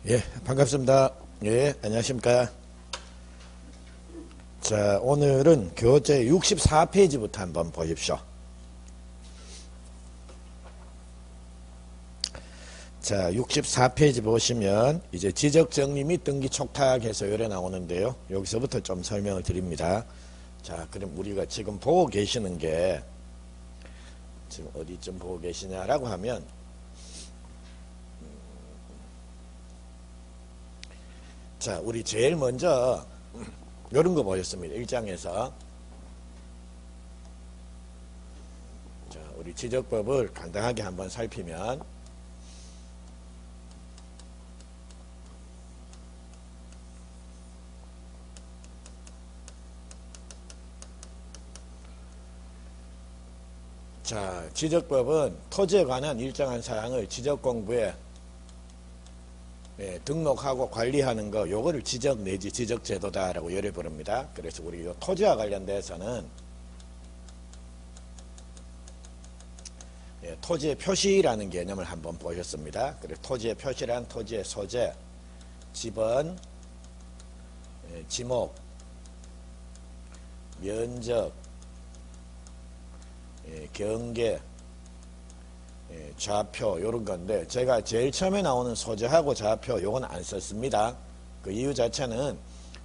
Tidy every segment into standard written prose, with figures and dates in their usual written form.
예, 반갑습니다. 예, 안녕하십니까. 자, 오늘은 교재 64페이지부터 한번 보십시오. 자, 64페이지 보시면 이제 지적정리 및 등기 촉탁해서 요래 나오는데요. 여기서부터 좀 설명을 드립니다. 자, 그럼 우리가 지금 보고 계시는 게 지금 어디쯤 보고 계시냐라고 하면 자, 우리 제일 먼저 이런 거 보셨습니다. 1장에서 자, 우리 지적법을 간단하게 한번 살피면 자, 지적법은 토지에 관한 일정한 사항을 지적공부에 등록하고 관리하는 거, 요거를 지적 내지 지적제도다라고 요래 부릅니다. 그래서 우리 요 토지와 관련돼서는 토지의 표시라는 개념을 한번 보셨습니다. 그래서 토지의 표시란 토지의 소재, 지번, 지목, 면적, 경계, 좌표 요런 건데 제가 제일 처음에 나오는 소재하고 좌표 요건 안 썼습니다. 그 이유 자체는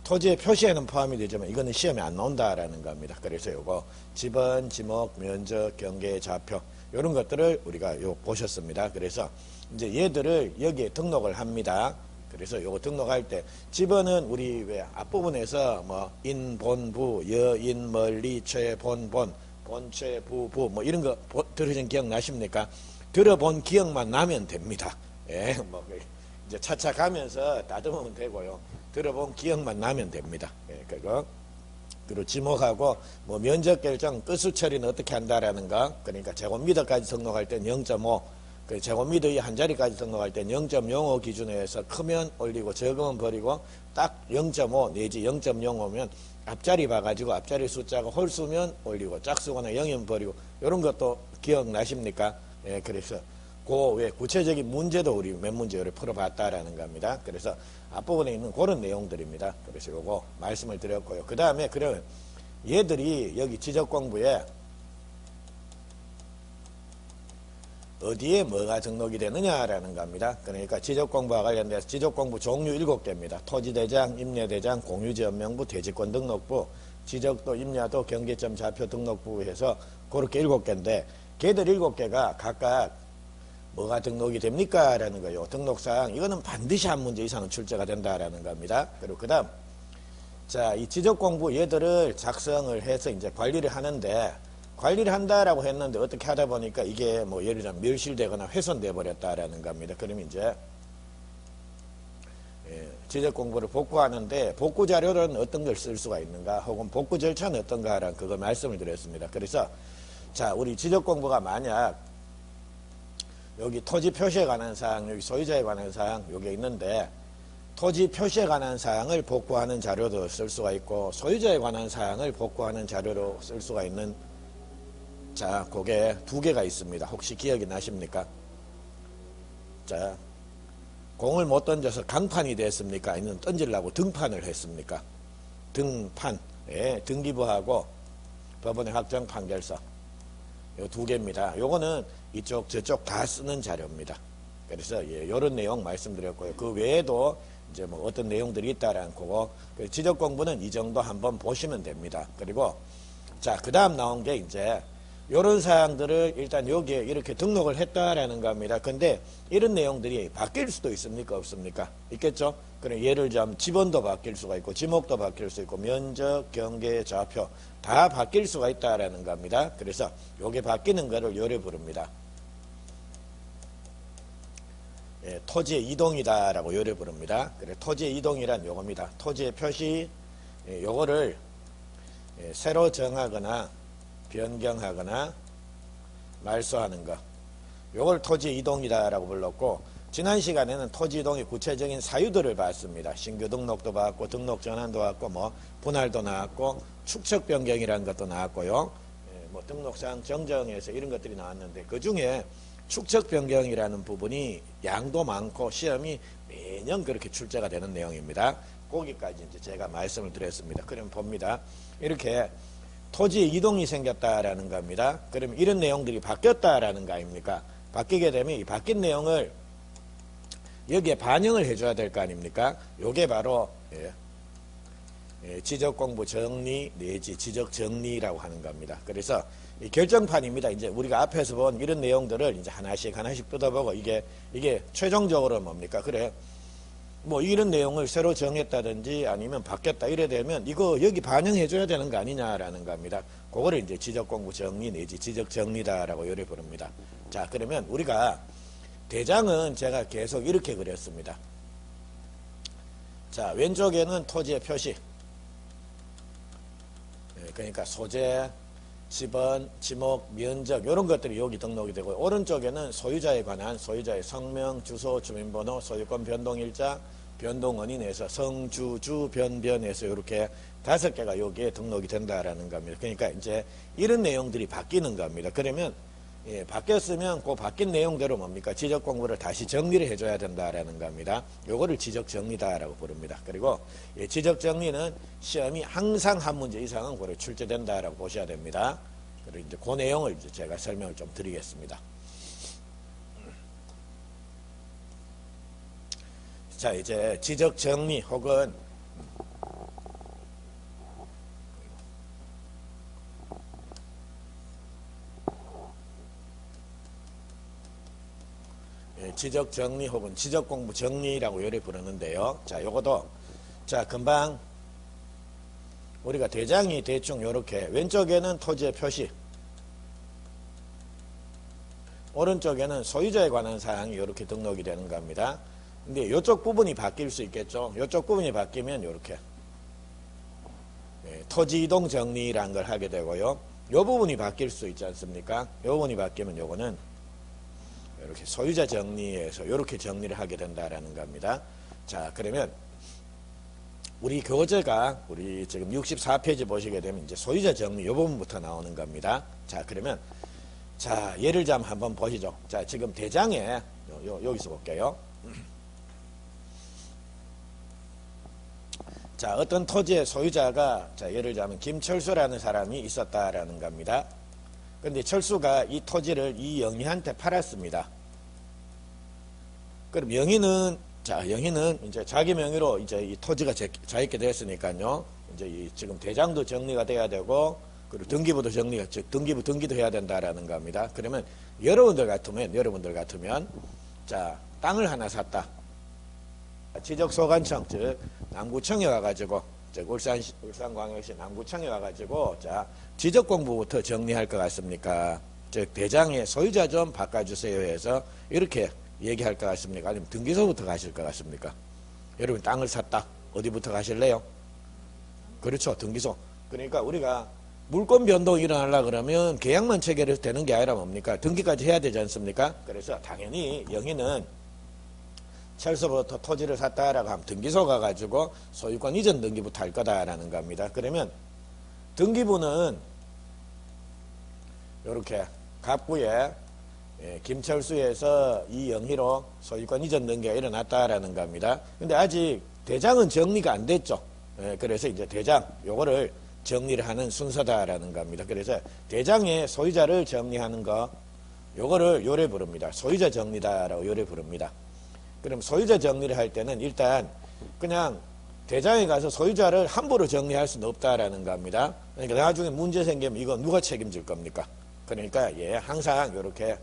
토지의 표시에는 포함이 되지만 이거는 시험에 안 나온다라는 겁니다. 그래서 요거 지번, 지목, 면적, 경계, 좌표 요런 것들을 우리가 요 보셨습니다. 그래서 이제 얘들을 여기에 등록을 합니다. 그래서 요거 등록할 때 지번은 우리 왜 앞부분에서 뭐 인, 본, 부, 여, 인, 멀리, 최, 본, 본, 본최, 부, 부 뭐 이런 거 들으신 기억 나십니까? 들어본 기억만 나면 됩니다. 예, 뭐 이제 차차 가면서 다듬으면 되고요. 들어본 기억만 나면 됩니다. 예, 그리고 지목하고 뭐 면적 결정 끝수 처리는 어떻게 한다라는 거. 그러니까 제곱미터까지 등록할 땐 0.5, 그 제곱미터의 한 자리까지 등록할 땐 0.05 기준에 해서 크면 올리고 적으면 버리고 딱 0.5 내지 0.05면 앞자리 봐가지고 앞자리 숫자가 홀수면 올리고 짝수거나 0이면 버리고 이런 것도 기억나십니까? 예, 그래서 그 외 구체적인 문제도 우리 몇 문제를 풀어봤다라는 겁니다. 그래서 앞부분에 있는 그런 내용들입니다. 그래서 요거 말씀을 드렸고요. 그 다음에 그러면 얘들이 여기 지적공부에 어디에 뭐가 등록이 되느냐라는 겁니다. 그러니까 지적공부와 관련돼서 지적공부 종류 7개입니다. 토지대장, 임야대장, 공유지역명부, 대지권 등록부, 지적도, 임야도, 경계점, 좌표 등록부 해서 그렇게 7개인데 걔들 7개가 각각 뭐가 등록이 됩니까? 라는 거예요. 등록사항 이거는 반드시 한 문제 이상은 출제가 된다라는 겁니다. 그리고 그 다음 자, 이 지적공부 얘들을 작성을 해서 이제 관리를 하는데 관리를 한다라고 했는데 어떻게 하다 보니까 이게 뭐 예를 들면 멸실되거나 훼손돼 버렸다라는 겁니다. 그러면 이제 지적공부를 복구하는데 복구 자료는 어떤 걸 쓸 수가 있는가 혹은 복구 절차는 어떤가라는 그걸 말씀을 드렸습니다. 그래서 자, 우리 지적공부가 만약 여기 토지 표시에 관한 사항, 여기 소유자에 관한 사항 요게 있는데 토지 표시에 관한 사항을 복구하는 자료도 쓸 수가 있고 소유자에 관한 사항을 복구하는 자료로 쓸 수가 있는 자, 그게 2개가 있습니다. 혹시 기억이 나십니까? 자, 공을 못 던져서 강판이 됐습니까? 아니면 던지려고 등판을 했습니까? 등판, 예, 등기부하고 법원의 확정 판결서 요 2개입니다. 요거는 이쪽 저쪽 다 쓰는 자료입니다. 그래서 예, 요런 내용 말씀드렸고요. 그 외에도 이제 뭐 어떤 내용들이 있다라는 거고 지적 공부는 이 정도 한번 보시면 됩니다. 그리고 자, 그 다음 나온 게 이제 요런 사항들을 일단 여기에 이렇게 등록을 했다라는 겁니다. 근데 이런 내용들이 바뀔 수도 있습니까? 없습니까? 있겠죠? 그럼 예를 들자면 지번도 바뀔 수가 있고 지목도 바뀔 수 있고 면적, 경계, 좌표 다 바뀔 수가 있다라는 겁니다. 그래서 요게 바뀌는 거를 요래 부릅니다. 예, 토지의 이동이다라고 요래 부릅니다. 그래 토지의 이동이란 요겁니다. 토지의 표시 요거를 새로 정하거나 변경하거나 말소하는 것 요걸 토지 이동이다라고 불렀고 지난 시간에는 토지 이동의 구체적인 사유들을 봤습니다. 신규 등록도 봤고 등록 전환도 봤고 뭐 분할도 나왔고 축척 변경이라는 것도 나왔고요. 뭐 등록사항 정정에서 이런 것들이 나왔는데 그 중에 축척 변경이라는 부분이 양도 많고 시험이 매년 그렇게 출제가 되는 내용입니다. 거기까지 이제 제가 말씀을 드렸습니다. 그러면 봅니다. 이렇게 토지의 이동이 생겼다라는 겁니다. 그러면 이런 내용들이 바뀌었다라는 거 아닙니까? 바뀌게 되면 이 바뀐 내용을 여기에 반영을 해줘야 될 거 아닙니까? 요게 바로 지적공부 정리 내지 지적 정리라고 하는 겁니다. 그래서 이 결정판입니다. 이제 우리가 앞에서 본 이런 내용들을 이제 하나씩 뜯어보고 이게 최종적으로 뭡니까? 그래. 뭐 이런 내용을 새로 정했다든지 아니면 바뀌었다 이래 되면 이거 여기 반영해줘야 되는 거 아니냐라는 겁니다. 그거를 이제 지적공부 정리 내지 지적 정리다라고 요래 부릅니다. 자, 그러면 우리가 대장은 제가 계속 이렇게 그렸습니다. 자, 왼쪽에는 토지의 표시. 그러니까 소재, 지번, 지목, 면적 이런 것들이 여기 등록이 되고 오른쪽에는 소유자에 관한 소유자의 성명, 주소, 주민번호, 소유권 변동일자, 변동원인에서 성주주 변변에서 이렇게 5개가 여기에 등록이 된다라는 겁니다. 그러니까 이제 이런 내용들이 바뀌는 겁니다. 그러면 바뀌었으면 그 바뀐 내용대로 뭡니까? 지적 공부를 다시 정리를 해줘야 된다라는 겁니다. 요거를 지적 정리다라고 부릅니다. 그리고 지적 정리는 시험이 항상 한 문제 이상은 고려 출제된다라고 보셔야 됩니다. 그리고 이제 그 내용을 이제 제가 설명을 좀 드리겠습니다. 자, 이제 지적 정리 혹은 지적 정리 혹은 지적 공부 정리라고 요래 부르는데요. 자, 요것도 자, 금방 우리가 대장이 대충 요렇게 왼쪽에는 토지의 표시, 오른쪽에는 소유자에 관한 사항이 요렇게 등록이 되는 겁니다. 근데 요쪽 부분이 바뀔 수 있겠죠. 요쪽 부분이 바뀌면 요렇게 토지 이동 정리라는 걸 하게 되고요. 요 부분이 바뀔 수 있지 않습니까? 요 부분이 바뀌면 요거는 이렇게 소유자 정리에서 이렇게 정리를 하게 된다라는 겁니다. 자, 그러면 우리 교재가 우리 지금 64페이지 보시게 되면 이제 소유자 정리 이 부분부터 나오는 겁니다. 자, 그러면 자, 예를 좀 한번 보시죠. 자, 지금 대장에 여기서 볼게요. 자, 어떤 토지의 소유자가 자, 예를 들면 김철수라는 사람이 있었다라는 겁니다. 근데 철수가 이 토지를 이 영희한테 팔았습니다. 그럼 영희는 이제 자기 명의로 이제 이 토지가 자익게 됐으니까요. 이제 지금 대장도 정리가 돼야 되고, 그리고 등기부도 등기도 해야 된다라는 겁니다. 그러면 여러분들 같으면, 자, 땅을 하나 샀다. 지적소관청, 즉, 남구청에 와가지고, 즉, 울산광역시 남구청에 와가지고, 자, 지적공부부터 정리할 것 같습니까? 즉, 대장의 소유자 좀 바꿔주세요 해서 이렇게 얘기할 것 같습니까? 아니면 등기소부터 가실 것 같습니까? 여러분, 땅을 샀다. 어디부터 가실래요? 그렇죠. 등기소. 그러니까 우리가 물권 변동이 일어나려 그러면 계약만 체결해서 되는 게 아니라 뭡니까? 등기까지 해야 되지 않습니까? 그래서 당연히 영희는 철수부터 토지를 샀다라고 하면 등기소 가가지고 소유권 이전 등기부터 할 거다라는 겁니다. 그러면 등기부는 이렇게 갑구에 김철수에서 이영희로 소유권 이전 등기가 일어났다라는 겁니다. 근데 아직 대장은 정리가 안 됐죠. 그래서 이제 대장 요거를 정리를 하는 순서다라는 겁니다. 그래서 대장의 소유자를 정리하는 거 요거를 요래 부릅니다. 소유자 정리다라고 요래 부릅니다. 그럼 소유자 정리를 할 때는 일단 그냥 대장에 가서 소유자를 함부로 정리할 수는 없다라는 겁니다. 그러니까 나중에 문제 생기면 이거 누가 책임질 겁니까? 그러니까 항상 이렇게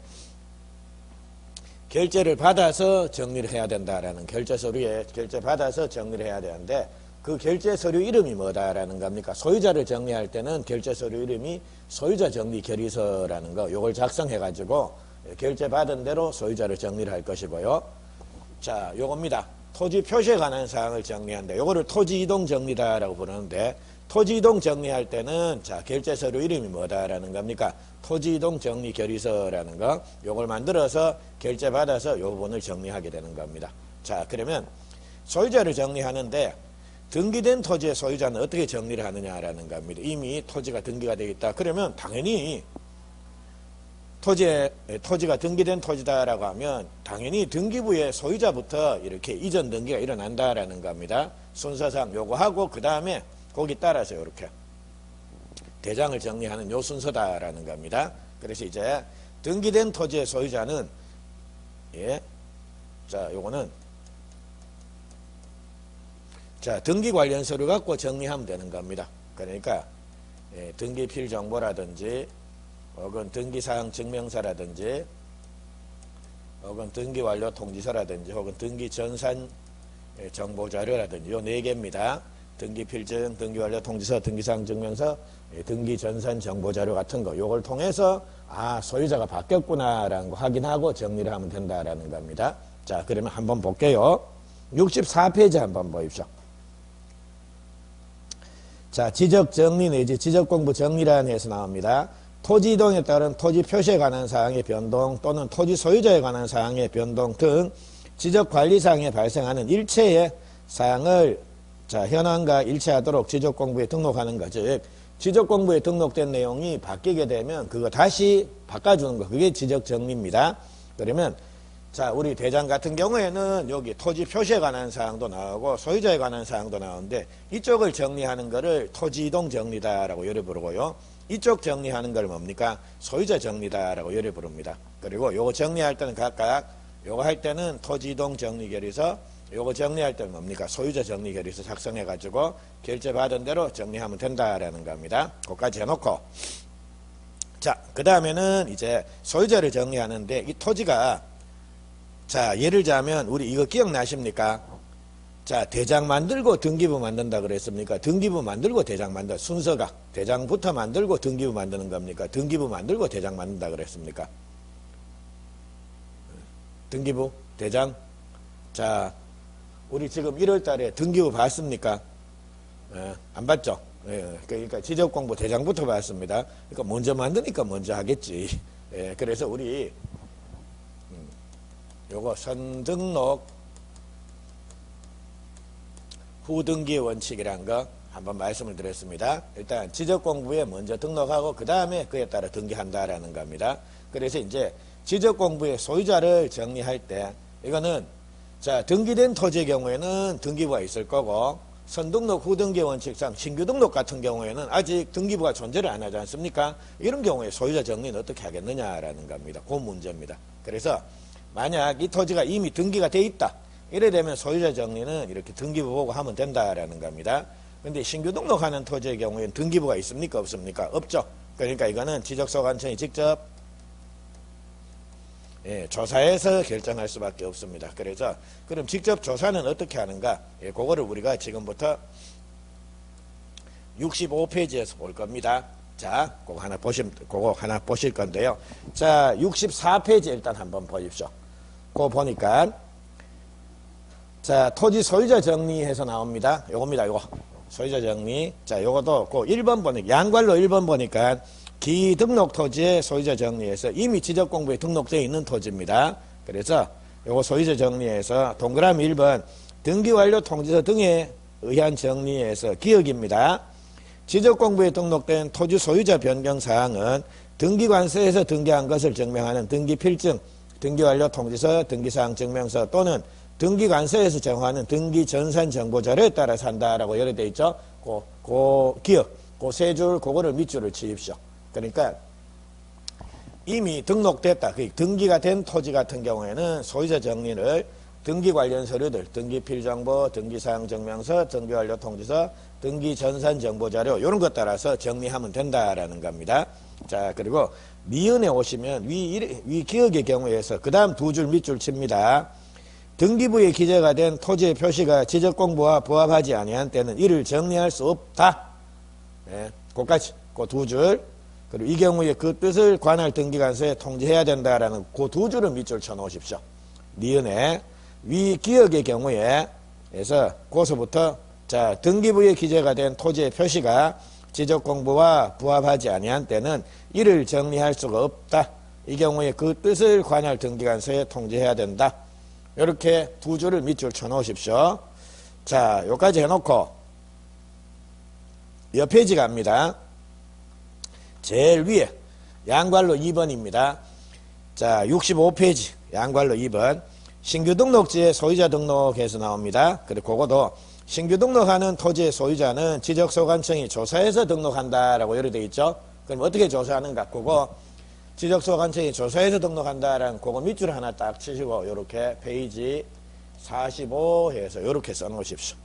결제를 받아서 정리를 해야 된다라는 결제 서류에 결제 받아서 정리를 해야 되는데 그 결제 서류 이름이 뭐다라는 겁니까? 소유자를 정리할 때는 결제 서류 이름이 소유자 정리 결의서라는 거 요걸 작성해 가지고 결제 받은 대로 소유자를 정리를 할 것이고요. 자, 요겁니다. 토지 표시에 관한 사항을 정리하는데 요거를 토지 이동 정리다라고 부르는데 토지 이동 정리할 때는 자, 결제 서류 이름이 뭐다라는 겁니까? 토지 이동 정리 결의서라는 거 요걸 만들어서 결제 받아서 요 부분을 정리하게 되는 겁니다. 자, 그러면 소유자를 정리하는데 등기된 토지의 소유자는 어떻게 정리를 하느냐라는 겁니다. 이미 토지가 등기가 되어 있다. 그러면 당연히 토지가 등기된 토지다라고 하면 당연히 등기부의 소유자부터 이렇게 이전 등기가 일어난다라는 겁니다. 순서상 요거 하고 그 다음에 거기 따라서 이렇게 대장을 정리하는 요 순서다라는 겁니다. 그래서 이제 등기된 토지의 소유자는 자 요거는 자 등기 관련 서류 갖고 정리하면 되는 겁니다. 그러니까 등기필 정보라든지 혹은 등기사항 증명서라든지 혹은 등기완료 통지서라든지 혹은 등기전산 정보자료라든지 요 4개입니다. 등기필증, 등기완료 통지서, 등기사항 증명서, 등기전산 정보자료 같은 거 요걸 통해서 소유자가 바뀌었구나라는 거 확인하고 정리를 하면 된다라는 겁니다. 자 그러면 한번 볼게요. 64페이지 한번 보십시오. 자 지적정리 내지 지적공부 정리란에서 나옵니다. 토지 이동에 따른 토지 표시에 관한 사항의 변동 또는 토지 소유자에 관한 사항의 변동 등 지적관리사항에 발생하는 일체의 사항을 현황과 일치하도록 지적공부에 등록하는 것. 즉 지적공부에 등록된 내용이 바뀌게 되면 그거 다시 바꿔주는 거. 그게 지적정리입니다. 그러면 우리 대장 같은 경우에는 여기 토지 표시에 관한 사항도 나오고 소유자에 관한 사항도 나오는데 이쪽을 정리하는 거를 토지 이동 정리다라고 요래 부르고요. 이쪽 정리하는 걸 뭡니까? 소유자 정리다라고 요래 부릅니다. 그리고 요거 정리할 때는 각각 요거 할 때는 토지 이동 정리 결의서, 요거 정리할 때는 뭡니까? 소유자 정리 결의서 작성해 가지고 결제 받은 대로 정리하면 된다라는 겁니다. 그것까지 해놓고 그 다음에는 이제 소유자를 정리하는데 이 토지가 예를 들자면 우리 이거 기억나십니까? 대장 만들고 등기부 만든다 그랬습니까? 등기부 만들고 대장 만든다. 순서가 대장부터 만들고 등기부 만드는 겁니까? 등기부 만들고 대장 만든다 그랬습니까? 등기부, 대장. 우리 지금 1월 달에 등기부 봤습니까? 안 봤죠? 그러니까 지적공부 대장부터 봤습니다. 그러니까 먼저 만드니까 먼저 하겠지. 그래서 우리 요거 선등록 후등기 원칙이란 거 한번 말씀을 드렸습니다. 일단 지적공부에 먼저 등록하고 그 다음에 그에 따라 등기한다라는 겁니다. 그래서 이제 지적공부의 소유자를 정리할 때 이거는 등기된 토지의 경우에는 등기부가 있을 거고 선등록 후등기 원칙상 신규 등록 같은 경우에는 아직 등기부가 존재를 안 하지 않습니까? 이런 경우에 소유자 정리는 어떻게 하겠느냐라는 겁니다. 그 문제입니다. 그래서 만약 이 토지가 이미 등기가 돼 있다. 이래 되면 소유자 정리는 이렇게 등기부 보고 하면 된다라는 겁니다. 근데 신규 등록하는 토지의 경우에는 등기부가 있습니까? 없습니까? 없죠. 그러니까 이거는 지적소관청이 직접 조사해서 결정할 수밖에 없습니다. 그래서 그럼 직접 조사는 어떻게 하는가? 그거를 우리가 지금부터 65페이지에서 볼 겁니다. 그거 하나 보실 건데요. 64페이지 일단 한번 보십시오. 그거 보니까 토지 소유자 정리해서 나옵니다. 요겁니다. 요거 소유자 정리. 요것도 그 1번 보니까 양괄로 1번 보니까 기등록 토지의 소유자 정리해서 이미 지적공부에 등록되어 있는 토지입니다. 그래서 요거 소유자 정리해서 동그라미 1번 등기완료 통지서 등에 의한 정리해서 기억입니다. 지적공부에 등록된 토지 소유자 변경사항은 등기관서에서 등기한 것을 증명하는 등기필증, 등기완료 통지서, 등기사항 증명서 또는 등기관서에서 정하는 등기전산 정보자료에 따라서 한다라고 열어되어 있죠. 기억, 그 세 줄, 그거를 밑줄을 치십시오. 그러니까 이미 등록됐다. 등기가 된 토지 같은 경우에는 소유자 정리를 등기 관련 서류들, 등기필정보, 등기사항 증명서, 등기완료 통지서, 등기전산 정보자료 이런 것 따라서 정리하면 된다라는 겁니다. 그리고 미은에 오시면 위 기억의 경우에서 그 다음 두 줄 밑줄 칩니다. 등기부에 기재가 된 토지의 표시가 지적공부와 부합하지 아니한 때는 이를 정리할 수 없다. 그까지 그 두 줄. 그리고 이 경우에 그 뜻을 관할 등기관서에 통지해야 된다라는 그 두 줄을 밑줄 쳐놓으십시오. 니은에 위 기억의 경우에서 고서부터 등기부에 기재가 된 토지의 표시가 지적공부와 부합하지 아니한 때는 이를 정리할 수가 없다. 이 경우에 그 뜻을 관할 등기관서에 통지해야 된다. 이렇게 두 줄을 밑줄 쳐놓으십시오. 여기까지 해놓고 옆 페이지 갑니다. 제일 위에 양괄로 2번입니다. 자, 65페이지 양괄로 2번 신규 등록지의 소유자 등록에서 나옵니다. 그리고 그거도 신규 등록하는 토지의 소유자는 지적소관청이 조사해서 등록한다라고 이렇게 되어 있죠. 그럼 어떻게 조사하는가? 그거 지적소관청이 조사해서 등록한다라는 그거 밑줄 하나 딱 치시고 이렇게 페이지 45 해서 이렇게 써놓으십시오.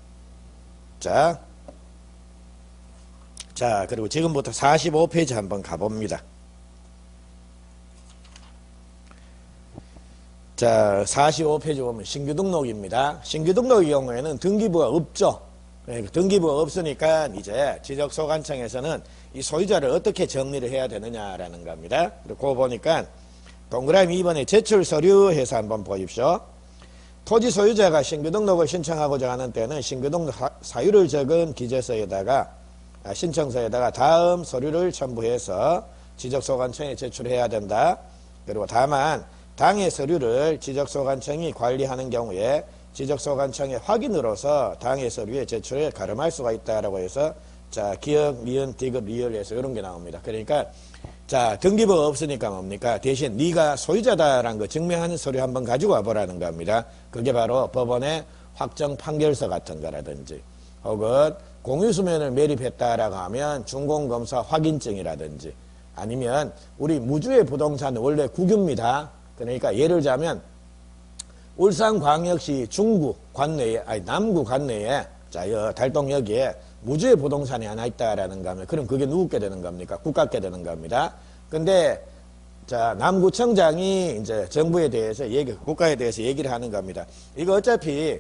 자, 그리고 지금부터 45페이지 한번 가봅니다. 자, 45페이지 보면 신규 등록입니다. 신규 등록의 경우에는 등기부가 없죠. 등기부가 없으니까 이제 지적소관청에서는 이 소유자를 어떻게 정리를 해야 되느냐라는 겁니다. 그리고 그거 보니까 동그라미 2번에 제출 서류 해서 한번 보십시오. 토지 소유자가 신규 등록을 신청하고자 하는 때는 신규 등록 사유를 적은 신청서에다가 다음 서류를 첨부해서 지적소관청에 제출해야 된다. 그리고 다만 당의 서류를 지적소관청이 관리하는 경우에 지적소관청의 확인으로서 당의 서류의 제출을 가름할 수가 있다라고 해서 자, 기역, 미은, 디귿, 리을에서 이런 게 나옵니다. 그러니까 자, 등기부가 없으니까 뭡니까? 대신 네가 소유자다라는 거 증명하는 서류 한번 가지고 와보라는 겁니다. 그게 바로 법원의 확정 판결서 같은 거라든지 혹은 공유수면을 매립했다라고 하면 준공검사 확인증이라든지 아니면 우리 무주의 부동산은 원래 국유입니다. 그러니까 예를 들자면 울산광역시 중구 관내에 남구 관내에 자, 달동역에 무주의 부동산이 하나 있다라는 거면 그럼 그게 누구께 되는 겁니까? 국가께 되는 겁니다. 근데 자, 남구청장이 이제 정부에 대해서 국가에 대해서 얘기를 하는 겁니다. 이거 어차피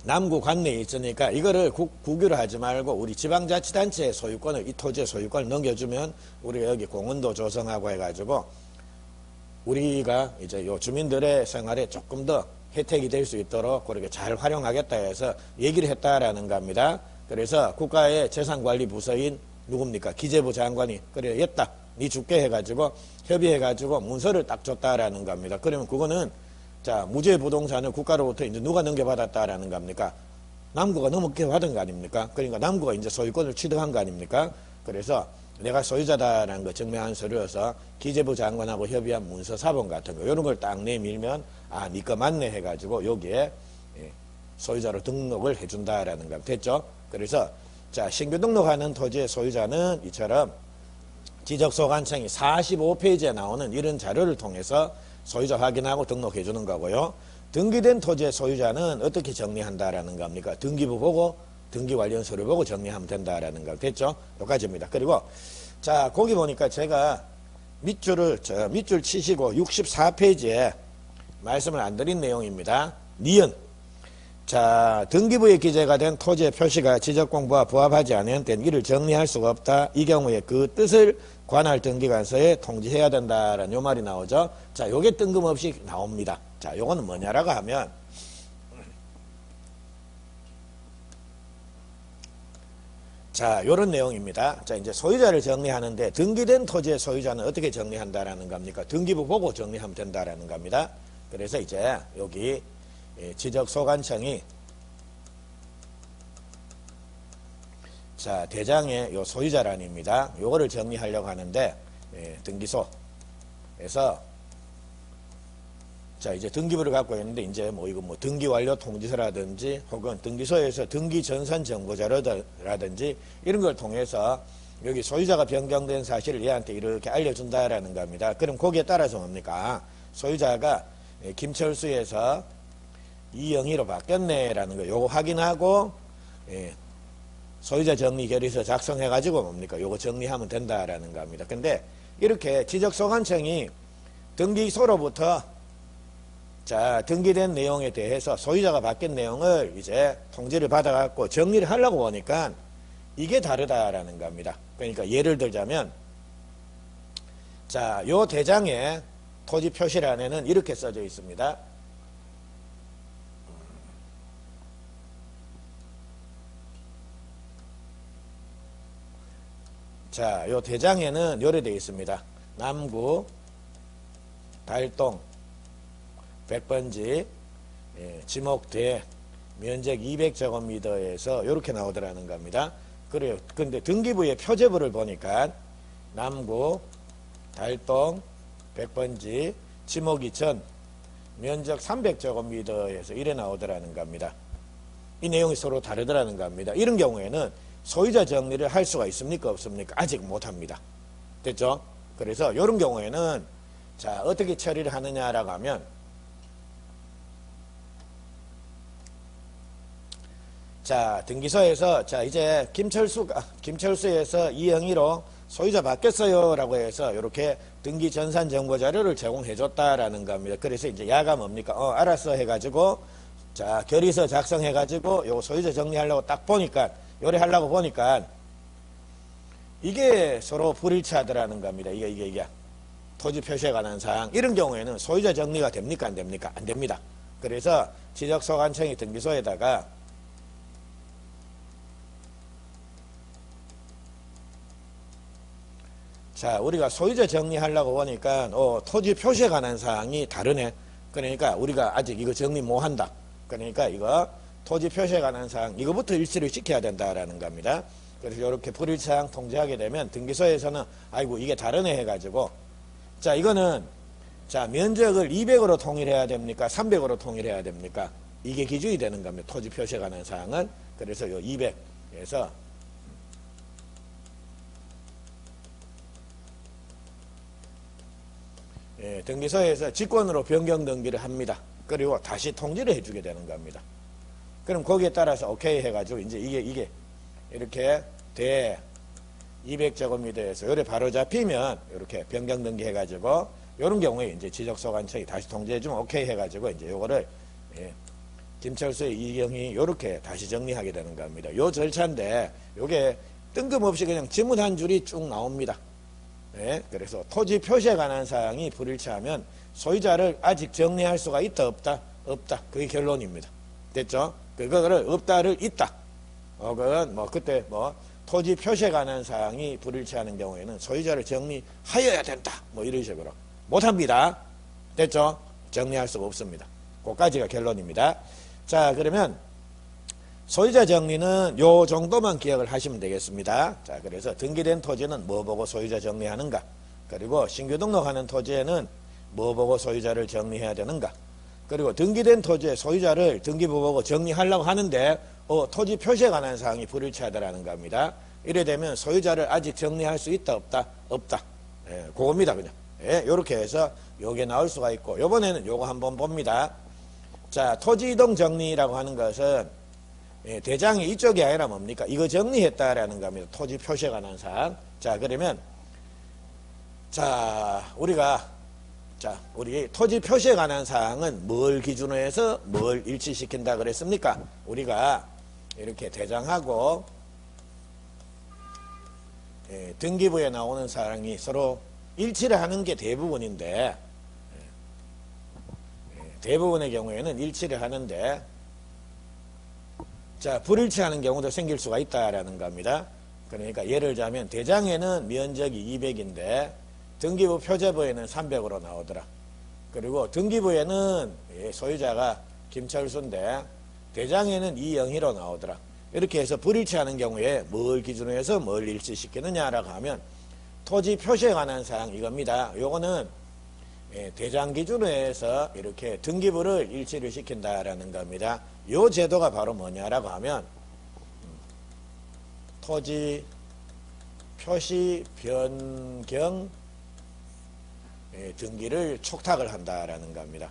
남구 관내에 있으니까 이거를 국유를 하지 말고 우리 지방자치단체의 소유권을 이 토지의 소유권을 넘겨주면 우리가 여기 공원도 조성하고 해가지고 우리가 이제 요 주민들의 생활에 조금 더 혜택이 될 수 있도록 그렇게 잘 활용하겠다 해서 얘기를 했다라는 겁니다. 그래서 국가의 재산관리부서인 누굽니까? 기재부 장관이 그래 했다. 니 줄게 해가지고 협의해가지고 문서를 딱 줬다라는 겁니다. 그러면 그거는 자, 무주의 부동산을 국가로부터 이제 누가 넘겨받았다라는 겁니까? 남구가 넘겨받은 거 아닙니까? 그러니까 남구가 이제 소유권을 취득한 거 아닙니까? 그래서 내가 소유자다라는 거 증명한 서류여서 기재부 장관하고 협의한 문서 사본 같은 거 이런 걸 딱 내밀면 아, 니 거 맞네 해가지고 여기에 소유자로 등록을 해준다라는 거 됐죠? 그래서 자, 신규 등록하는 토지의 소유자는 이처럼 지적소관청이 45페이지에 나오는 이런 자료를 통해서 소유자 확인하고 등록해 주는 거고요. 등기된 토지의 소유자는 어떻게 정리한다라는 겁니까? 등기부 보고 등기 관련 서류 보고 정리하면 된다라는 거 됐죠? 여기까지입니다. 그리고 자, 거기 보니까 제가 밑줄 치시고 64페이지에 말씀을 안 드린 내용입니다. 니은 자, 등기부에 기재가 된 토지의 표시가 지적공부와 부합하지 않은 때는 이를 정리할 수가 없다. 이 경우에 그 뜻을 관할 등기관서에 통지해야 된다라는 요 말이 나오죠. 자, 요게 뜬금없이 나옵니다. 자, 요거는 뭐냐라고 하면 자, 요런 내용입니다. 자, 이제 소유자를 정리하는데 등기된 토지의 소유자는 어떻게 정리한다라는 겁니까? 등기부 보고 정리하면 된다라는 겁니다. 그래서 이제 여기 지적소관청이 자, 대장의 요 소유자란입니다. 요거를 정리하려고 하는데 등기소에서 자, 이제 등기부를 갖고 있는데 이제 뭐 이거 뭐 등기 완료 통지서라든지 혹은 등기소에서 등기 전산 정보자료라든지 이런 걸 통해서 여기 소유자가 변경된 사실을 얘한테 이렇게 알려준다라는 겁니다. 그럼 거기에 따라서 뭡니까? 소유자가 김철수에서 이영희로 바뀌었네라는 거 요거 확인하고 소유자 정리 결의서 작성해 가지고 뭡니까? 요거 정리하면 된다라는 겁니다. 근데 이렇게 지적소관청이 등기소로부터 자, 등기된 내용에 대해서 소유자가 바뀐 내용을 이제 통지를 받아갖고 정리를 하려고 보니까 이게 다르다라는 겁니다. 그러니까 예를 들자면 자, 요 대장의 토지 표시란에는 이렇게 써져 있습니다. 자, 요 대장에는 요래 되어 있습니다. 남구, 달동, 100번지, 지목대, 면적 200제곱미터에서 이렇게 나오더라는 겁니다. 그래요. 근데 등기부의 표제부를 보니까 남구, 달동, 100번지, 지목이 전, 면적 300제곱미터에서 이래 나오더라는 겁니다. 이 내용이 서로 다르더라는 겁니다. 이런 경우에는 소유자 정리를 할 수가 있습니까? 없습니까? 아직 못합니다. 됐죠? 그래서 이런 경우에는 자, 어떻게 처리를 하느냐라고 하면 자, 등기소에서 자, 이제 김철수에서 이영희로 소유자 바뀌었어요 라고 해서 이렇게 등기 전산 정보 자료를 제공해 줬다라는 겁니다. 그래서 이제 야가 뭡니까? 알았어 해가지고 자, 결의서 작성해 가지고 요 소유자 정리하려고 딱 보니까 요래하려고 보니까 이게 서로 불일치하더라는 겁니다. 이게 토지 표시에 관한 사항. 이런 경우에는 소유자 정리가 됩니까? 안 됩니까? 안 됩니다. 그래서 지적소관청이 등기소에다가 자, 우리가 소유자 정리하려고 보니까 토지 표시에 관한 사항이 다르네. 그러니까 우리가 아직 이거 정리 못 한다. 그러니까 이거 토지 표시에 관한 사항 이거부터 일치를 시켜야 된다라는 겁니다. 그래서 이렇게 불일치사항 통지하게 되면 등기소에서는 아이고 이게 다르네 해가지고 자, 이거는 자, 면적을 200으로 통일해야 됩니까? 300으로 통일해야 됩니까? 이게 기준이 되는 겁니다. 토지 표시에 관한 사항은. 그래서 요 200에서 예, 등기소에서 직권으로 변경 등기를 합니다. 그리고 다시 통지를 해주게 되는 겁니다. 그럼 거기에 따라서 오케이 해가지고 이제 이게 이렇게 대 200제곱미터에서 요래 바로 잡히면 이렇게 변경 등기 해가지고 요런 경우에 이제 지적소관청이 다시 통지해주면 오케이 해가지고 이제 요거를 예, 김철수의 이경이 요렇게 다시 정리하게 되는 겁니다. 요 절차인데 요게 뜬금없이 그냥 지문 한 줄이 쭉 나옵니다. 예, 그래서 토지 표시에 관한 사항이 불일치하면 소유자를 아직 정리할 수가 있다 없다? 없다. 그게 결론입니다. 됐죠? 그거를 없다를 있다. 그건 뭐 그때 뭐 토지 표시에 관한 사항이 불일치하는 경우에는 소유자를 정리하여야 된다. 뭐 이런 식으로 못합니다. 됐죠? 정리할 수가 없습니다. 그까지가 결론입니다. 자, 그러면 소유자 정리는 요 정도만 기억을 하시면 되겠습니다. 자, 그래서 등기된 토지는 뭐 보고 소유자 정리하는가? 그리고 신규 등록하는 토지에는 뭐 보고 소유자를 정리해야 되는가? 그리고 등기된 토지의 소유자를 등기부 보고 정리하려고 하는데 토지 표시에 관한 사항이 불일치하다라는 겁니다. 이래 되면 소유자를 아직 정리할 수 있다 없다? 없다. 예, 그겁니다 그냥. 예, 요렇게 해서 요게 나올 수가 있고 요번에는 요거 한번 봅니다. 자, 토지 이동 정리라고 하는 것은 예, 대장이 이쪽이 아니라 뭡니까? 이거 정리했다라는 겁니다. 토지 표시에 관한 사항. 자, 그러면 자, 우리 토지 표시에 관한 사항은 뭘 기준으로 해서 뭘 일치시킨다 그랬습니까? 우리가 이렇게 대장하고 예, 등기부에 나오는 사항이 서로 일치를 하는 게 대부분인데 대부분의 경우에는 일치를 하는데 자, 불일치하는 경우도 생길 수가 있다라는 겁니다. 그러니까 예를 들자면 대장에는 면적이 200인데 등기부 표제부에는 300으로 나오더라. 그리고 등기부에는 소유자가 김철수인데 대장에는 이영희로 나오더라. 이렇게 해서 불일치하는 경우에 뭘 기준으로 해서 뭘 일치시키느냐라고 하면 토지 표시에 관한 사항 이겁니다. 요거는 대장 기준으로 해서 이렇게 등기부를 일치를 시킨다라는 겁니다. 요 제도가 바로 뭐냐라고 하면 토지 표시 변경 등기를 촉탁을 한다라는 겁니다.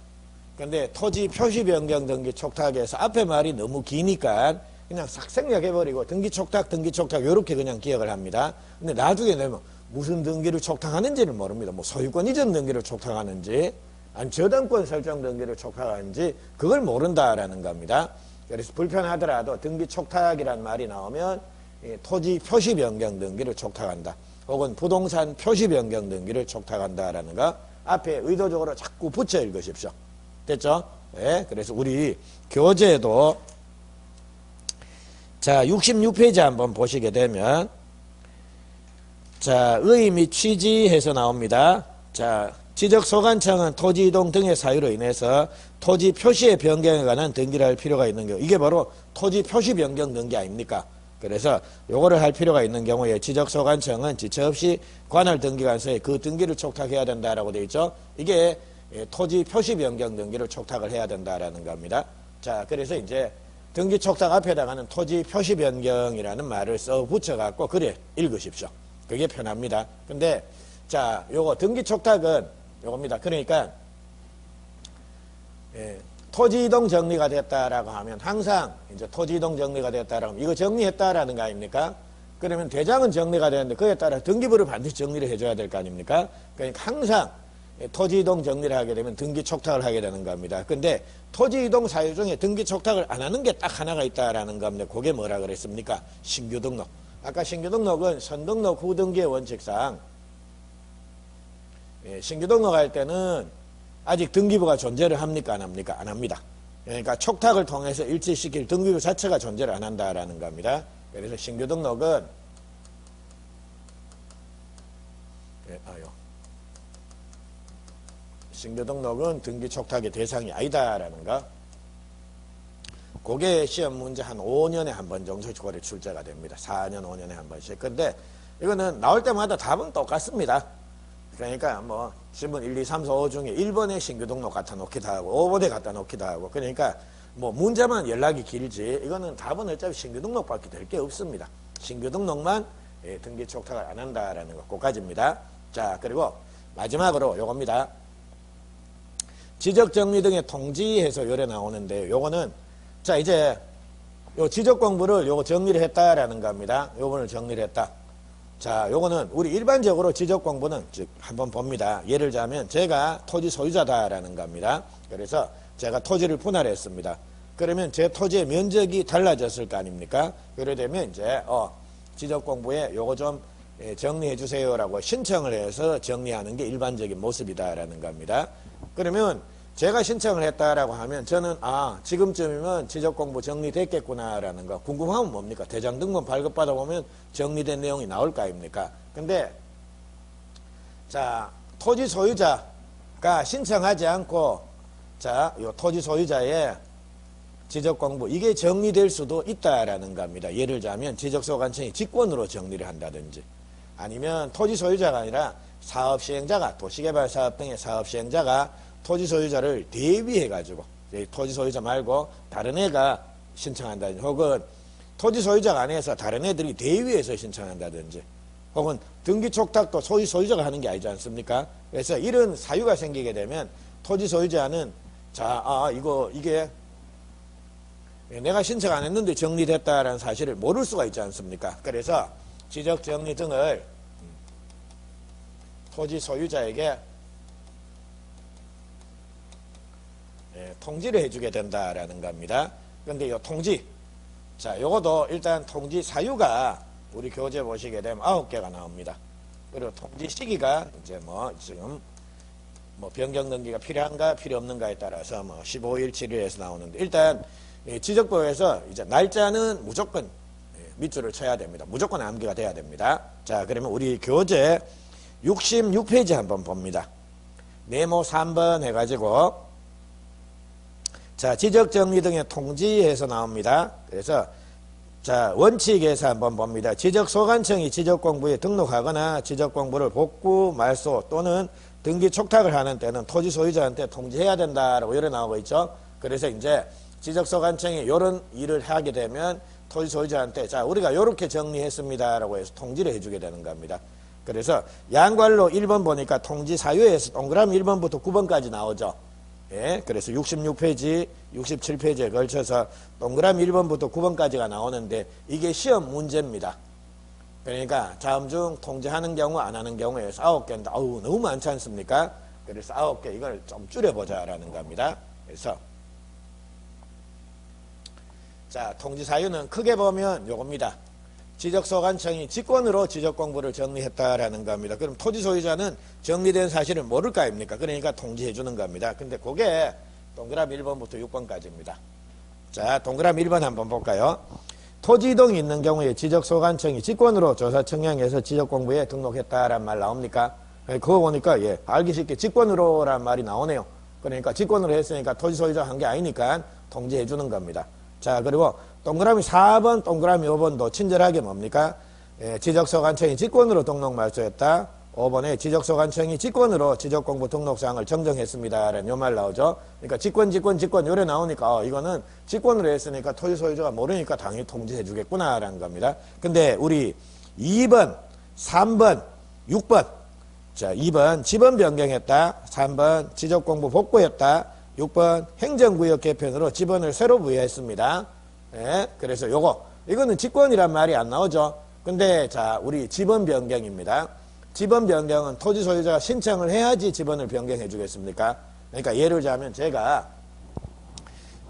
근데 토지 표시 변경 등기 촉탁에서 앞에 말이 너무 기니까 그냥 싹 생략해버리고 등기 촉탁 요렇게 그냥 기억을 합니다. 근데 나중에 되면 무슨 등기를 촉탁하는지를 모릅니다. 뭐 소유권 이전 등기를 촉탁하는지 아니 저당권 설정 등기를 촉탁하는지 그걸 모른다라는 겁니다. 그래서 불편하더라도 등기 촉탁이란 말이 나오면 토지 표시 변경 등기를 촉탁한다. 혹은 부동산 표시 변경 등기를 촉탁한다라는 거 앞에 의도적으로 자꾸 붙여 읽으십시오. 됐죠? 네, 그래서 우리 교재도 자 66페이지 한번 보시게 되면 자 의의 및 취지해서 나옵니다. 자 지적소관청은 토지 이동 등의 사유로 인해서 토지 표시의 변경에 관한 등기를 할 필요가 있는 경우 이게 바로 토지 표시 변경 등기 아닙니까? 그래서 요거를 할 필요가 있는 경우에 지적소관청은 지체 없이 관할 등기관서에 그 등기를 촉탁해야 된다라고 되어 있죠. 이게 토지 표시 변경 등기를 촉탁을 해야 된다라는 겁니다. 자, 그래서 이제 등기 촉탁 앞에다가는 토지 표시 변경이라는 말을 써 붙여갖고 그래 읽으십시오. 그게 편합니다. 근데 자, 요거 등기 촉탁은 요겁니다. 그러니까 토지 이동 정리가 됐다라고 하면 항상 이제 토지 이동 정리가 됐다라고 하면 이거 정리했다라는 거 아닙니까? 그러면 대장은 정리가 되는데 그에 따라 등기부를 반드시 정리를 해줘야 될 거 아닙니까? 그러니까 항상 토지 이동 정리를 하게 되면 등기 촉탁을 하게 되는 겁니다. 근데 토지 이동 사유 중에 등기 촉탁을 안 하는 게 딱 하나가 있다라는 겁니다. 그게 뭐라 그랬습니까? 신규 등록. 아까 신규 등록은 선등록 후등기의 원칙상 신규 등록할 때는 아직 등기부가 존재를 합니까? 안 합니까? 안 합니다. 그러니까 촉탁을 통해서 일치시킬 등기부 자체가 존재를 안 한다라는 겁니다. 그래서 신규 등록은 신규 등록은 등기 촉탁의 대상이 아니다라는 거. 그게 시험 문제 한 5년에 한 번 정도 그래 출제가 됩니다. 4년, 5년에 한 번씩. 근데 이거는 나올 때마다 답은 똑같습니다. 그러니까 뭐 신문 1, 2, 3, 4, 5 중에 1번에 신규 등록 갖다 놓기도 하고 5번에 갖다 놓기도 하고 그러니까 뭐 문제만 연락이 길지 이거는 답은 어차피 신규 등록밖에 될 게 없습니다. 신규 등록만 등기 촉탁을 안 한다라는 거 그까지입니다. 자, 그리고 마지막으로 요겁니다. 지적정리 등의 통지에서 요래 나오는데 요거는 자 이제 요 지적공부를 요거 정리를 했다라는 겁니다. 요거를 정리를 했다. 자, 요거는 우리 일반적으로 지적공부는 즉 한번 봅니다. 예를 들자면 제가 토지 소유자다라는 겁니다. 그래서 제가 토지를 분할했습니다. 그러면 제 토지의 면적이 달라졌을 거 아닙니까? 그래 되면 이제 지적공부에 요거 좀 정리해 주세요라고 신청을 해서 정리하는 게 일반적인 모습이다라는 겁니다. 그러면 제가 신청을 했다라고 하면 저는 지금쯤이면 지적공부 정리됐겠구나라는 거 궁금하면 뭡니까? 대장 등본 발급받아 보면 정리된 내용이 나올 거 아닙니까? 근데 자, 토지 소유자가 신청하지 않고 자, 요 토지 소유자의 지적공부 이게 정리될 수도 있다라는 겁니다. 예를 들자면 지적소관청이 직권으로 정리를 한다든지 아니면 토지 소유자가 아니라 사업시행자가 도시개발사업 등의 사업시행자가 토지 소유자를 대비해가지고 토지 소유자 말고 다른 애가 신청한다든지 혹은 토지 소유자가 아니어서 다른 애들이 대위해서 신청한다든지 혹은 등기 촉탁도 토지 소유자가 하는 게 아니지 않습니까? 그래서 이런 사유가 생기게 되면 토지 소유자는 이게 내가 신청 안 했는데 정리됐다라는 사실을 모를 수가 있지 않습니까? 그래서 지적정리 등을 토지 소유자에게 통지를 해주게 된다라는 겁니다. 그런데 이 통지, 자, 요것도 일단 통지 사유가 우리 교재 보시게 되면 9개가 나옵니다. 그리고 통지 시기가 이제 지금 변경 등기가 필요한가 필요 없는가에 따라서 15일, 7일에서 나오는데 일단 지적법에서 이제 날짜는 무조건 밑줄을 쳐야 됩니다. 무조건 암기가 돼야 됩니다. 자, 그러면 우리 교재 66페이지 한번 봅니다. 네모 3번 해가지고 자, 지적정리 등의 통지에서 나옵니다. 그래서 자, 원칙에서 한번 봅니다. 지적소관청이 지적공부에 등록하거나 지적공부를 복구, 말소 또는 등기 촉탁을 하는 때는 토지 소유자한테 통지해야 된다라고 이래 나오고 있죠. 그래서 이제 지적소관청이 이런 일을 하게 되면 토지 소유자한테 자, 우리가 이렇게 정리했습니다라고 해서 통지를 해주게 되는 겁니다. 그래서 양괄로 1번 보니까 통지 사유에서 동그라미 1번부터 9번까지 나오죠. 예, 그래서 66페이지, 67페이지에 걸쳐서 동그라미 1번부터 9번까지가 나오는데 이게 시험 문제입니다. 그러니까 다음 중 통지하는 경우 안 하는 경우에서 9개인데 너무 많지 않습니까? 그래서 9개 이걸 좀 줄여보자라는 겁니다. 그래서 자, 통지 사유는 크게 보면 요겁니다. 지적소관청이 직권으로 지적공부를 정리했다라는 겁니다. 그럼 토지 소유자는 정리된 사실을 모를 거 아닙니까? 그러니까 통지해 주는 겁니다. 근데 그게 동그라미 1번부터 6번까지입니다. 자, 동그라미 1번 한번 볼까요? 토지 이동이 있는 경우에 지적소관청이 직권으로 조사 청약해서 지적공부에 등록했다라는 말 나옵니까? 그거 보니까 알기 쉽게 직권으로라는 말이 나오네요. 그러니까 직권으로 했으니까 토지 소유자가 한 게 아니니까 통지해 주는 겁니다. 자, 그리고 동그라미 4번, 동그라미 5번도 친절하게 뭡니까? 예, 지적소관청이 직권으로 등록 말소했다. 5번에 지적소관청이 직권으로 지적공부 등록사항을 정정했습니다. 라는 요 말 나오죠. 그러니까 직권 요래 나오니까 이거는 직권으로 했으니까 토지 소유자가 모르니까 당연히 통지해 주겠구나 라는 겁니다. 근데 우리 2번, 3번, 6번. 자, 2번 지번 변경했다. 3번 지적공부 복구했다. 6번 행정구역 개편으로 지번을 새로 부여했습니다. 예, 그래서 이거는 직권이란 말이 안 나오죠. 근데 자, 우리 지번 변경입니다. 지번 변경은 토지 소유자가 신청을 해야지 지번을 변경해 주겠습니까? 그러니까 예를 들자면 제가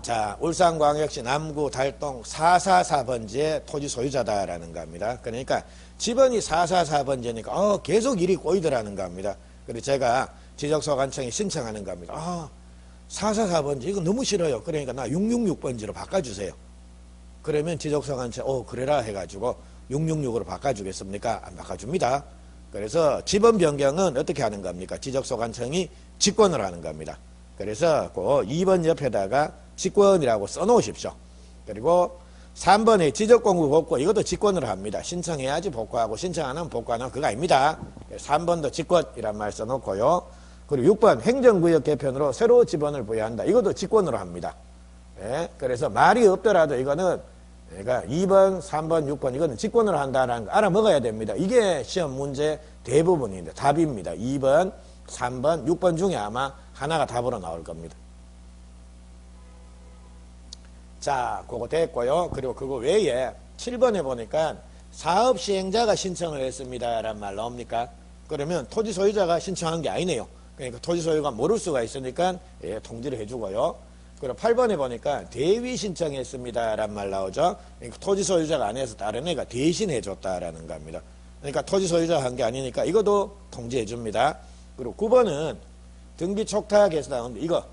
자, 울산광역시 남구 달동 444번지의 토지 소유자다라는 겁니다. 그러니까 지번이 444번지니까 계속 일이 꼬이더라는 겁니다. 그래서 제가 지적소관청에 신청하는 겁니다. 444번지 이거 너무 싫어요. 그러니까 나 666번지로 바꿔주세요. 그러면 지적소관청 그래라 해가지고 666으로 바꿔주겠습니까? 안 바꿔줍니다. 그래서 지번 변경은 어떻게 하는 겁니까? 지적소관청이 직권을 하는 겁니다. 그래서 그 2번 옆에다가 직권이라고 써놓으십시오. 그리고 3번에 지적공부 복구 이것도 직권으로 합니다. 신청해야지 복구하고 신청 안 하면 복구 안 하면 그거 아닙니다. 3번도 직권이란 말 써놓고요. 그리고 6번 행정구역 개편으로 새로 지번을 부여한다. 이것도 직권으로 합니다. 예? 그래서 말이 없더라도 이거는 그러니까 2번, 3번, 6번 이거는 직권으로 한다는 거 알아먹어야 됩니다. 이게 시험 문제 대부분인데 답입니다. 2번, 3번, 6번 중에 아마 하나가 답으로 나올 겁니다. 자, 그거 됐고요. 그리고 그거 외에 7번에 보니까 사업 시행자가 신청을 했습니다. 라는 말 나옵니까? 그러면 토지 소유자가 신청한 게 아니네요. 그러니까 토지 소유가 모를 수가 있으니까 통지를 해주고요. 그리고 8번에 보니까 대위 신청했습니다. 라는 말 나오죠. 그러니까 토지 소유자가 안 해서 다른 애가 대신 해줬다라는 겁니다. 그러니까 토지 소유자가 한 게 아니니까 이것도 통지해 줍니다. 그리고 9번은 등기 촉탁에서 나오는데 이거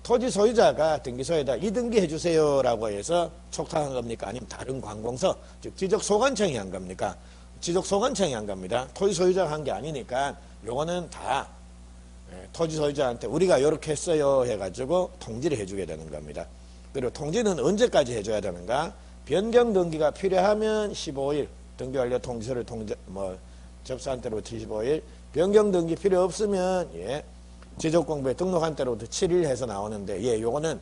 토지 소유자가 등기소에다 이등기 해주세요 라고 해서 촉탁한 겁니까? 아니면 다른 관공서, 즉 지적소관청이 한 겁니까? 지적소관청이 한 겁니다. 토지 소유자가 한 게 아니니까 요거는 다 토지 소유자한테 우리가 이렇게 했어요 해가지고 통지를 해주게 되는 겁니다. 그리고 통지는 언제까지 해줘야 되는가? 변경 등기가 필요하면 15일, 등기 완료 통지서를 접수한 때로부터 15일, 변경 등기 필요 없으면 지적공부에 등록한 때로부터 7일 해서 나오는데 요거는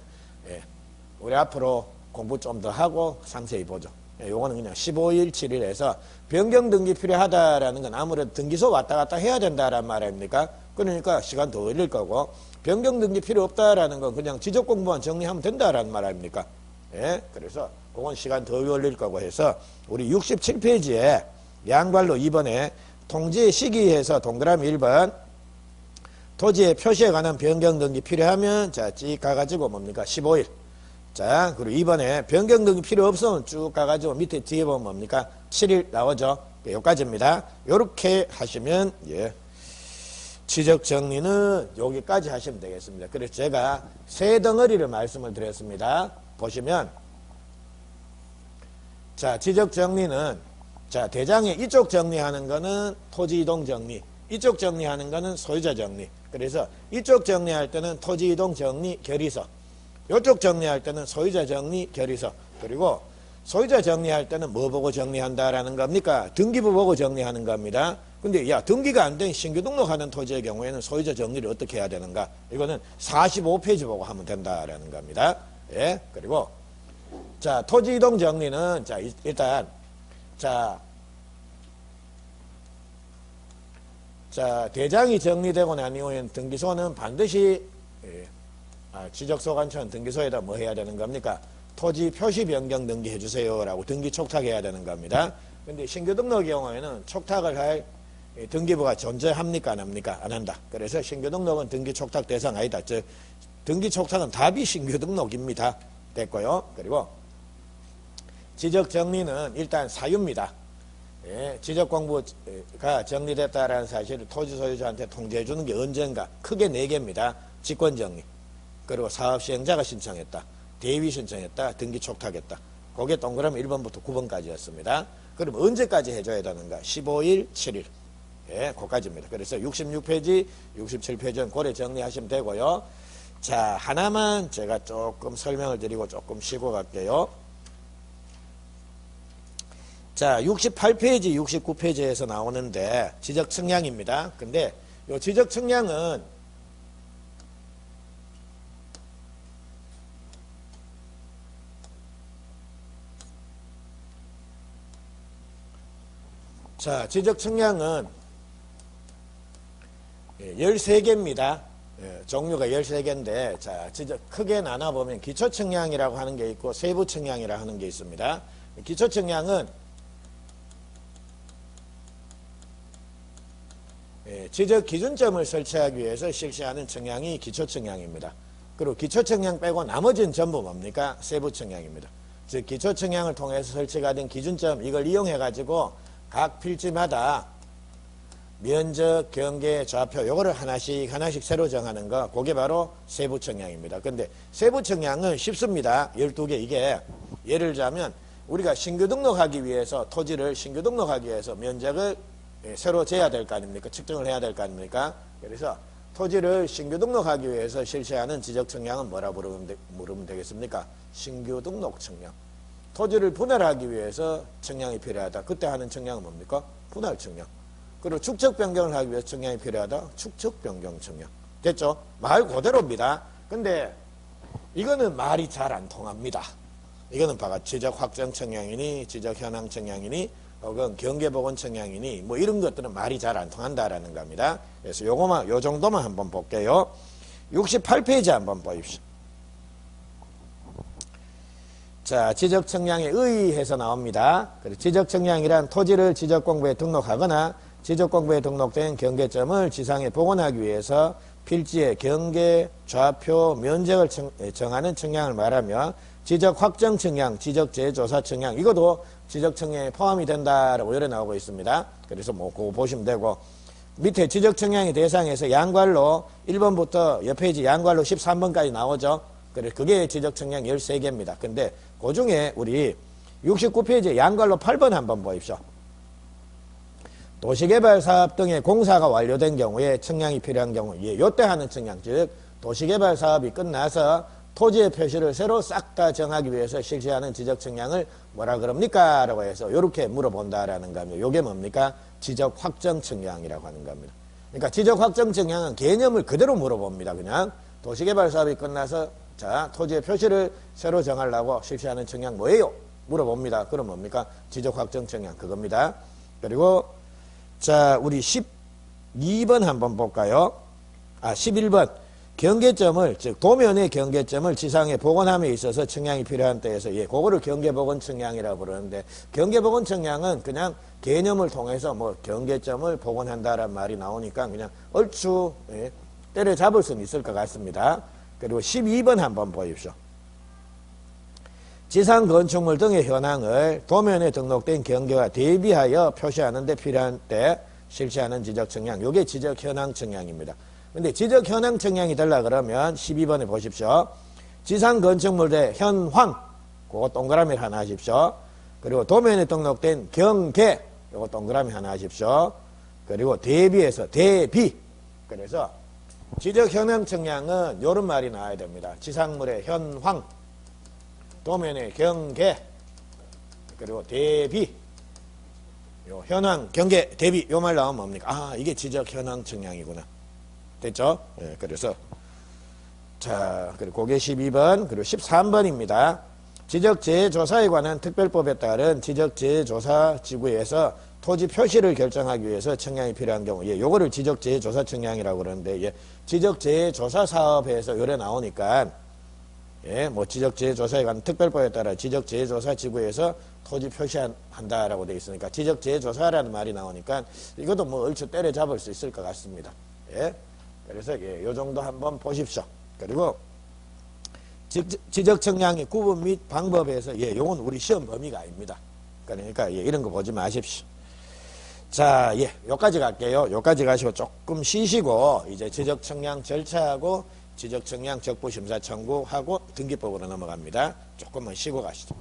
우리 앞으로 공부 좀 더 하고 상세히 보죠. 요거는 그냥 15일, 7일 해서 변경 등기 필요하다라는 건 아무래도 등기소 왔다 갔다 해야 된다라는 말 아닙니까? 그러니까 시간 더 걸릴 거고, 변경 등기 필요 없다라는 건 그냥 지적 공부만 정리하면 된다라는 말 아닙니까? 그래서 그건 시간 더 걸릴 거고 해서 우리 67페이지에 양괄로 2번에 통지 시기에서 동그라미 1번 토지의 표시에 관한 변경 등기 필요하면 자, 쭉 가가지고 뭡니까? 15일. 자, 그리고 2번에 변경 등기 필요 없으면 쭉 가가지고 밑에 뒤에 보면 뭡니까? 7일 나오죠. 여기까지입니다. 요렇게 하시면 지적 정리는 여기까지 하시면 되겠습니다. 그래서 제가 세 덩어리를 말씀을 드렸습니다. 보시면 자, 지적 정리는 자, 대장에 이쪽 정리하는 거는 토지 이동 정리, 이쪽 정리하는 거는 소유자 정리. 그래서 이쪽 정리할 때는 토지 이동 정리 결의서, 이쪽 정리할 때는 소유자 정리 결의서. 그리고 소유자 정리할 때는 뭐 보고 정리한다라는 겁니까? 등기부 보고 정리하는 겁니다. 근데 등기가 안 된 신규 등록하는 토지의 경우에는 소유자 정리를 어떻게 해야 되는가? 이거는 45페이지 보고 하면 된다라는 겁니다. 그리고 자, 토지 이동 정리는 자, 일단 자, 대장이 정리되고 난 이후에는 등기소는 반드시 지적소관청 등기소에다 뭐 해야 되는 겁니까? 토지 표시 변경 등기 해주세요 라고 등기 촉탁해야 되는 겁니다. 근데 신규 등록 경우에는 촉탁을 할 등기부가 존재합니까? 안 합니까? 안 한다. 그래서 신규 등록은 등기 촉탁 대상 아니다. 즉 등기 촉탁은 답이 신규 등록입니다. 됐고요. 그리고 지적 정리는 일단 사유입니다. 지적 공부가 정리됐다라는 사실을 토지 소유자한테 통지해 주는 게 언젠가 크게 4개입니다. 직권 정리, 그리고 사업 시행자가 신청했다, 대위 신청했다, 등기 촉탁했다. 그게 동그라미 1번부터 9번까지였습니다. 그럼 언제까지 해줘야 되는가? 15일, 7일. 그까지입니다. 그래서 66페이지, 67페이지는 고래 정리하시면 되고요. 자, 하나만 제가 조금 설명을 드리고 조금 쉬고 갈게요. 자, 68페이지, 69페이지에서 나오는데 지적 측량입니다. 근데 이 지적 측량은 자, 지적 측량은 13개입니다. 종류가 13개인데, 자, 크게 나눠보면 기초 측량이라고 하는 게 있고, 세부 측량이라고 하는 게 있습니다. 기초 측량은 지적 기준점을 설치하기 위해서 실시하는 측량이 기초 측량입니다. 그리고 기초 측량 빼고 나머지는 전부 뭡니까? 세부 측량입니다. 즉, 기초 측량을 통해서 설치가 된 기준점, 이걸 이용해가지고 각 필지마다 면적, 경계, 좌표 요거를 하나씩 새로 정하는 거, 그게 바로 세부 측량입니다. 근데 세부 측량은 쉽습니다. 12개. 이게 예를 들자면 우리가 신규 등록하기 위해서, 토지를 신규 등록하기 위해서 면적을 새로 재야 될 거 아닙니까? 측정을 해야 될 거 아닙니까? 그래서 토지를 신규 등록하기 위해서 실시하는 지적 측량은 뭐라 물으면 되겠습니까? 신규 등록 측량. 토지를 분할하기 위해서 측량이 필요하다. 그때 하는 측량은 뭡니까? 분할 측량. 그리고 축척 변경을 하기 위해서 측량이 필요하다. 축척 변경 측량. 됐죠? 말 그대로입니다. 근데 이거는 말이 잘 안 통합니다. 이거는 봐가 지적 확정 측량이니 지적 현황 측량이니 혹은 경계 복원 측량이니 뭐 이런 것들은 말이 잘 안 통한다라는 겁니다. 그래서 요거만 요 정도만 한번 볼게요. 68페이지 한번 보십시오. 자, 지적 측량에 의의해서 나옵니다. 지적 측량이란 토지를 지적 공부에 등록하거나 지적 공부에 등록된 경계점을 지상에 복원하기 위해서 필지의 경계, 좌표, 면적을 정하는 측량을 말하며 지적 확정 측량, 지적 재조사 측량, 이것도 지적 측량에 포함이 된다라고 열어 나오고 있습니다. 그래서 뭐 그거 보시면 되고, 밑에 지적 측량의 대상에서 양괄로 1번부터 옆 페이지 양괄로 13번까지 나오죠. 그래서 그게 지적 측량 13개입니다. 근데 그 중에 우리 69페이지 양괄로 8번 한번 보십시오. 도시개발사업 등의 공사가 완료된 경우에 측량이 필요한 경우, 요때 하는 측량, 즉 도시개발사업이 끝나서 토지의 표시를 새로 싹 다 정하기 위해서 실시하는 지적 측량을 뭐라 그럽니까? 라고 해서 이렇게 물어본다라는 겁니다. 요게 뭡니까? 지적 확정 측량이라고 하는 겁니다. 그러니까 지적 확정 측량은 개념을 그대로 물어봅니다. 그냥 도시개발 사업이 끝나서 자, 토지의 표시를 새로 정하려고 실시하는 측량 뭐예요? 물어봅니다. 그럼 뭡니까? 지적 확정 측량 그겁니다. 그리고 자, 우리 12번 한번 볼까요? 11번. 경계점을, 즉 도면의 경계점을 지상에 복원함에 있어서 측량이 필요한 때에서 그거를 경계복원 측량이라고 부르는데, 경계복원 측량은 그냥 개념을 통해서 뭐 경계점을 복원한다라는 말이 나오니까 그냥 얼추 때려잡을 수는 있을 것 같습니다. 그리고 12번 한번 보십시오. 지상 건축물 등의 현황을 도면에 등록된 경계와 대비하여 표시하는 데 필요한 때 실시하는 지적 측량, 이게 지적 현황 측량입니다. 근데 지적 현황 측량이 되려 그러면 12번에 보십시오. 지상 건축물의 현황, 그거 동그라미 하나 하십시오. 그리고 도면에 등록된 경계, 이거 동그라미 하나 하십시오. 그리고 대비해서 대비. 그래서 지적 현황 측량은 이런 말이 나와야 됩니다. 지상물의 현황, 도면의 경계, 그리고 대비. 요 현황, 경계, 대비, 요 말 나오면 뭡니까? 이게 지적 현황 측량이구나. 됐죠? 그래서 자, 그리고 그게 12번, 그리고 13번입니다. 지적재조사에 관한 특별법에 따른 지적재조사 지구에서 토지 표시를 결정하기 위해서 측량이 필요한 경우, 요거를 지적재조사 측량이라고 그러는데, 지적재조사 사업에서 요래 나오니까, 뭐 지적재조사에 관한 특별법에 따라 지적재조사 지구에서 토지 표시한다라고 되어 있으니까 지적재조사라는 말이 나오니까 이것도 뭐 얼추 때려잡을 수 있을 것 같습니다. 그래서 요 정도 한번 보십시오. 그리고 지적 측량의 구분 및 방법에서 요건 우리 시험 범위가 아닙니다. 그러니까 이런 거 보지 마십시오. 자, 요까지 갈게요. 요까지 가시고 조금 쉬시고 이제 지적 측량 절차하고 지적 측량 적부 심사 청구하고 등기법으로 넘어갑니다. 조금만 쉬고 가시죠.